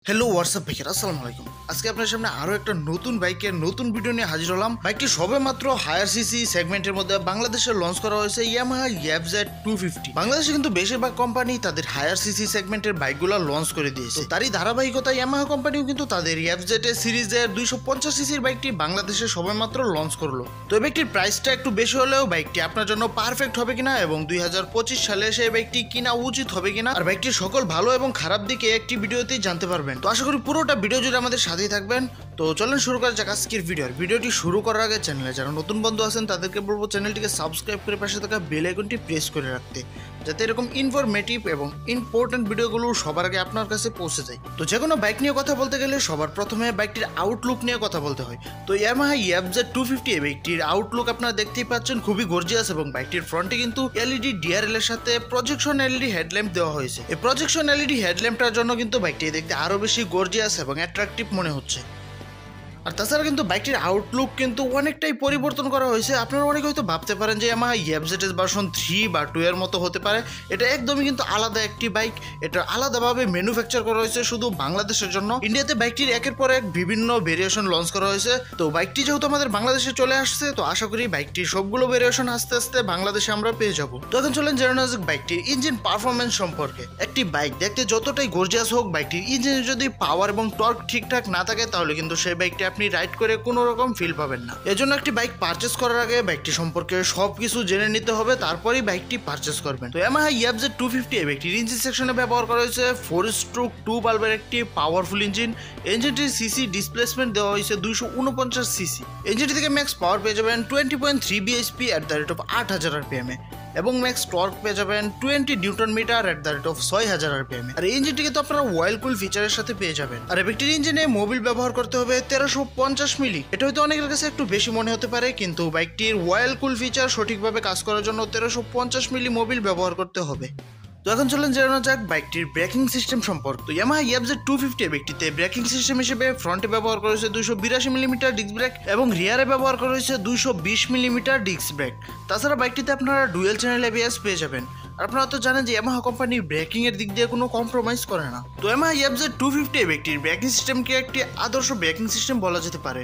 Hello WhatsApp ভাইয়ের আসসালামু আলাইকুম। আজকে আপনার সামনে আরও একটা নতুন বাইকের নতুন ভিডিও নিয়ে হাজির হলাম। বাইকটি সবে মাত্র হায়ার সিসি সেগমেন্টের মধ্যে বাংলাদেশে লঞ্চ করা হয়েছে ইয়ামাহা এফজেড 250। বাংলাদেশে কিন্তু বেশিরভাগ কোম্পানি তাদের হায়ার সিসি সেগমেন্টের বাইকগুলো লঞ্চ করে দিয়েছে। তারই ধারাবাহিকতা ইয়ামাহা কোম্পানিও কিন্তু তাদের এফজেড সিরিজের 250 সিসির বাইকটি বাংলাদেশে সবে মাত্র লঞ্চ করলো। তো এই বাইকটির প্রাইসটা একটু বেশি হলেও বাইকটি আপনার জন্য পারফেক্ট হবে কিনা এবং 2025 সালে সেই বাইকটি কিনা উচিত হবে কিনা আর বাইকটির সকল ভালো এবং খারাপ দিকে একটি ভিডিওতেই জানতে পারবেন। তো আশা করি পুরোটা ভিডিও জুড়ে আমাদের সাথেই থাকবেন। তো চলেন শুরু করা যাক আজকের ভিডিওটি শুরু করার আগে চ্যানেলে যারা নতুন বন্ধু আছেন তাদেরকে বলবো চ্যানেলটিকে সাবস্ক্রাইব করে পাশে থাকা বেল আইকনটি প্রেস করে রাখতে, যাতে এরকম ইনফরমেটিভ এবং ইম্পর্টেন্ট ভিডিওগুলো সবার আগে আপনার কাছে পৌঁছে যায়। তো যে কোনো বাইক নিয়ে কথা বলতে গেলে সবার প্রথমে বাইকটির আউটলুক নিয়ে কথা বলতে হয়। তো ইয়ামাহা এফজেড 250 এই বাইকটির আউটলুক আপনারা দেখতেই পাচ্ছেন, খুবই গর্জিয়াস এবং বাইকটির ফ্রন্টে কিন্তু এলইডি ডিআরএল এর সাথে প্রজেকশন এলইডি হেডল্যাম্প দেওয়া হয়েছে। এই প্রজেকশন এলইডি হেডল্যাম্পটার জন্য কিন্তু বাইকটি দেখতে আরো বেশি গর্জিয়াস এবং অ্যাট্রাকটিভ মনে হচ্ছে। আর তাছাড়া কিন্তু বাইকটির আউটলুক কিন্তু অনেকটাই পরিবর্তন করা হয়েছে। আপনারা অনেকে হয়তো ভাবতে পারেন যে ইয়ামাহা এফজেড ভার্সন 3 বা 2 এর মতো হতে পারে। এটা একদমই কিন্তু আলাদা একটি বাইক। এটা আলাদাভাবে ম্যানুফ্যাকচার করা হয়েছে শুধু বাংলাদেশের জন্য। ইন্ডিয়াতে বাইকটির একের পর এক বিভিন্ন ভেরিয়েশন লঞ্চ করা হয়েছে। তো বাইকটি যেহেতু আমাদের বাংলাদেশে চলে আসছে, তো আশা করি বাইকটির সবগুলো ভেরিয়েশন আস্তে আস্তে বাংলাদেশে আমরা পেয়ে যাব। তো এখন চলেন জেনে নেওয়া যাক বাইকটির ইঞ্জিন পারফরমেন্স সম্পর্কে। একটি বাইক দেখতে যতটাই গর্জিয়াস হোক, বাইকটির ইঞ্জিনে যদি পাওয়ার এবং টর্ক ঠিকঠাক না থাকে তাহলে কিন্তু সেই বাইকটি আপনি রাইড করে কোনো রকম ফিল পাবেন না। এজন্য একটি বাইক পারচেজ করার আগে বাইকটি সম্পর্কে সবকিছু জেনে নিতে হবে, তারপরেই বাইকটি পারচেজ করবেন। তো ইয়ামাহা এফজেড 250 এই বাইকটির ইঞ্জিন সেকশনে ব্যবহার করা হয়েছে 4/2 বাল্বের একটি পাওয়ারফুল ইঞ্জিন। ইঞ্জিনটির সিসি ডিসপ্লেসমেন্ট দেওয়া হয়েছে 249 সিসি। ইঞ্জিনটি থেকে ম্যাক্স পাওয়ার পেয়ে যাবেন 20.3 BHP at the rate of 8000 RPM এ এবং ম্যাক্স টর্ক পেয়ে যাবেন 20 newton metre at the rate of 6000 RPM. আর এই ইঞ্জিনটিকে তো আপনারা ওয়েল কুল ফিচারের সাথে পেয়ে যাবেন। আর এই বাইকটির ইঞ্জিনে মোবিল ব্যবহার করতে হবে 1350 মিলি। এটা হয়তো অনেকের কাছে একটু বেশি মনে হতে পারে, কিন্তু বাইকটির ওয়েল কুল ফিচার সঠিকভাবে কাজ করার জন্য 1350 মিলি মোবিল ব্যবহার করতে হবে। তো এখন চলেন জেনে নেওয়া যাক বাইকটির ব্রেকিং সিস্টেম সম্পর্কে। তো ইয়ামাহা এফজেড 250 বাইকটিতে ব্রেকিং সিস্টেম হিসেবে ফ্রন্টে ব্যবহার করা হয়েছে 282 মিলিমিটার ডিস্ক ব্রেক এবং রিয়ারে ব্যবহার করা হয়েছে 220 মিলিমিটার ডিস্ক ব্রেক। তাছাড়া বাইকটিতে আপনারা ডুয়েল চ্যানেল এবিএস পেয়ে যাবেন। আর আপনারা তো জানেন যে ইয়ামাহা কোম্পানি ব্রেকিং এর দিক দিয়ে কোনো কম্প্রোমাইজ করে না। তো ইয়ামাহা এফজেড 250 বাইকটির ব্রেকিং সিস্টেমকে একটি আদর্শ ব্রেকিং সিস্টেম বলা যেতে পারে।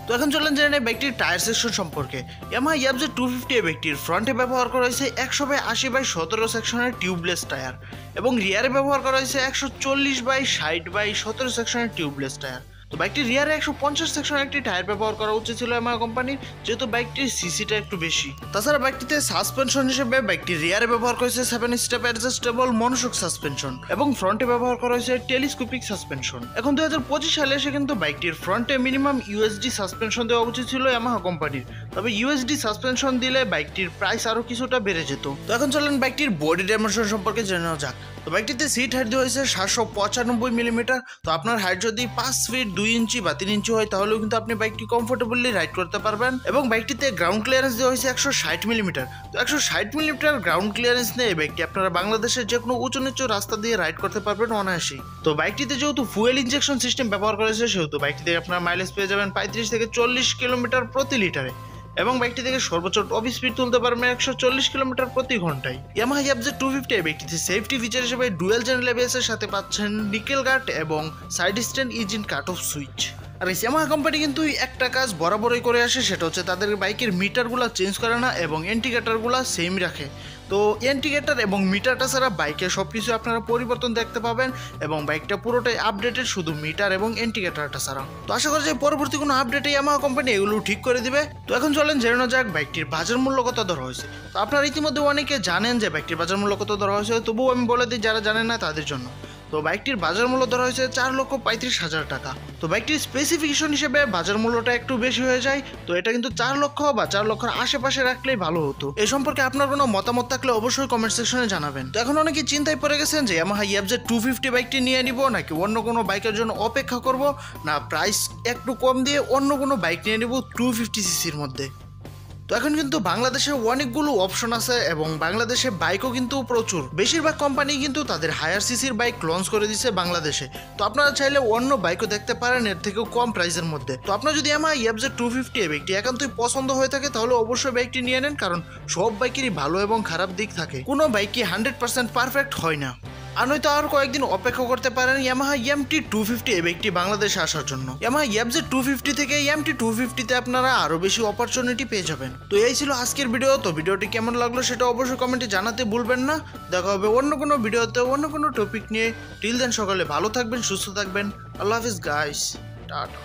তো এখন চলেন জেনে নেই বাইকটির টায়ার সেকশন সম্পর্কে। ইয়ামাহা এফজেড 250 বাইকটির ফ্রন্টে ব্যবহার করা হয়েছে 100/80/17 সেকশনের টিউবলেস টায়ার এবং রিয়ারে ব্যবহার করা হয়েছে 140/60/17 সেকশনের টিউবলেস টায়ার। তো বাইকটির রিয়ারে 150 সেকশনের একটি টায়ার ব্যবহার করা উচিত ছিল ইয়ামাহা কোম্পানির, যেহেতু বাইকটির সিসিটা একটু বেশি। তাছাড়া বাইকটিতে সাসপেনশন হিসেবে বাইকটির রিয়ারে ব্যবহার করেছে 7 স্টেপ অ্যাডজাস্টেবল মনোশক সাসপেনশন এবং ফ্রন্টে ব্যবহার করা হয়েছে টেলিস্কোপিক সাসপেনশন। এখন 2025 সালে এসে কিন্তু বাইকটির ফ্রন্টে মিনিমাম ইউএসডি সাসপেনশন দেওয়া উচিত ছিল ইয়ামাহা কোম্পানির, তবে ইউএসডি সাসপেনশন দিলে বাইকটির প্রাইস আরো কিছুটা বেড়ে যেত। তো এখন চলেন বাইকটির বডি ডাইমেনশন সম্পর্কে জেনে নেওয়া যাক। তো বাইকটিতে সিট হাইট দেওয়া হয়েছে 795 মিলিমিটার। তো আপনার হাইট যদি 5 ফিট 2 ইঞ্চি বা 3 ইঞ্চি হয় তাহলেও কিন্তু আপনি বাইকটি কমফোর্টেবলি রাইড করতে পারবেন। এবং বাইকটিতে গ্রাউন্ড ক্লিয়ারেন্স দেওয়া হয়েছে 160 মিলিমিটার। তো 160 মিলিমিটার গ্রাউন্ড ক্লিয়ারেন্স নিয়ে এই বাইকটি আপনারা বাংলাদেশের যে কোনো উঁচু নিচু রাস্তা দিয়ে রাইড করতে পারবেন অনায়াসেই। তো বাইকটিতে যেহেতু ফুয়েল ইনজেকশন সিস্টেম ব্যবহার করেছে, সেহেতু বাইকটিতে আপনারা মাইলেজ পেয়ে যাবেন 35 থেকে 40 কিলোমিটার প্রতি লিটারে এবং বাইকটি থেকে সর্বোচ্চ টপ স্পিড তুলতে পারবেন 140 কিলোমিটার প্রতি ঘন্টায়। ইয়ামাহা এফজেড 250 এই বাইকটিতে সেফটি ফিচার হিসেবে ডুয়েল চ্যানেল এবিএস এর সাথে পাচ্ছেন নিকেল গার্ড এবং side stand engine cut off switch. আর এই ইয়ামাহা কোম্পানি কিন্তু একটা কাজ বরাবরই করে আসে, সেটা হচ্ছে তাদের বাইকের মিটারগুলো চেঞ্জ করে না এবং ইন্ডিকেটারগুলো সেম রাখে। তো ইন্ডিকেটার এবং মিটারটা ছাড়া বাইকে সব কিছু আপনারা পরিবর্তন দেখতে পাবেন এবং বাইকটা পুরোটাই আপডেটেড শুধু মিটার এবং ইন্ডিকেটারটা ছাড়া। তো আশা করি যে পরবর্তী কোনো আপডেটে ইয়ামাহা কোম্পানি এগুলো ঠিক করে দিবে। তো এখন চলেন জেনে নেওয়া যাক বাইকটির বাজার মূল্য কত ধরা হয়েছে। তো আপনারা ইতিমধ্যে অনেকে জানেন যে বাইকটির বাজার মূল্য কত ধরা হয়েছে, তবুও আমি বলে দিই যারা জানেন না তাদের জন্য। তো বাইকটির বাজার মূল্য ধরা হয়েছে 4,35,000 টাকা। তো বাইকটির স্পেসিফিকেশন হিসেবে বাজার মূল্যটা একটু বেশি হয়ে যায়। তো এটা কিন্তু 4 লক্ষ বা 4 লক্ষের আশেপাশে রাখলেই ভালো হতো। এই সম্পর্কে আপনার কোনো মতামত থাকলে অবশ্যই কমেন্ট সেকশনে জানাবেন। তো এখন অনেকে চিন্তায় পড়ে গেছেন যে ইয়ামাহা এফজেড 250 বাইকটি নিয়ে নিব নাকি অন্য কোনো বাইকের জন্য অপেক্ষা করব, না প্রাইস একটু কম দিয়ে অন্য কোনো বাইক নিয়ে নিব 250 সিসির মধ্যে। তো এখন কিন্তু বাংলাদেশে অনেকগুলো অপশন আছে এবং বাংলাদেশে বাইকও কিন্তু প্রচুর। বেশিরভাগ কোম্পানি কিন্তু তাদের হায়ার সিসির বাইক লঞ্চ করে দিচ্ছে বাংলাদেশে। তো আপনারা চাইলে অন্য বাইকও দেখতে পারেন এর থেকেও কম প্রাইসের মধ্যে। তো আপনার যদি আমার এফজেড 250 বাইকটি একান্তই পছন্দ হয়ে থাকে তাহলে অবশ্যই বাইকটি নিয়ে নেন, কারণ সব বাইকেরই ভালো এবং খারাপ দিক থাকে। কোনো বাইকই 100% পারফেক্ট হয় না। আর নয়তো আর কয়েকদিন অপেক্ষা করতে পারেন ইয়ামাহা EMT 250 এই বাইকটি বাংলাদেশে আসার জন্য। ইয়ামাহা YFZ 250 থেকে EMT 250 তে আপনারা আরো বেশি অপরচুনিটি পেয়ে যাবেন। তো এই ছিল আজকের ভিডিও। তো ভিডিওটি কেমন লাগলো সেটা অবশ্যই কমেন্টে জানাতে ভুলবেন না। দেখা হবে অন্য কোনো ভিডিওতে অন্য কোনো টপিক নিয়ে। টিল দেন সকালে ভালো থাকবেন, সুস্থ থাকবেন। আল্লাহ হাফিজ গাইস, টাটা।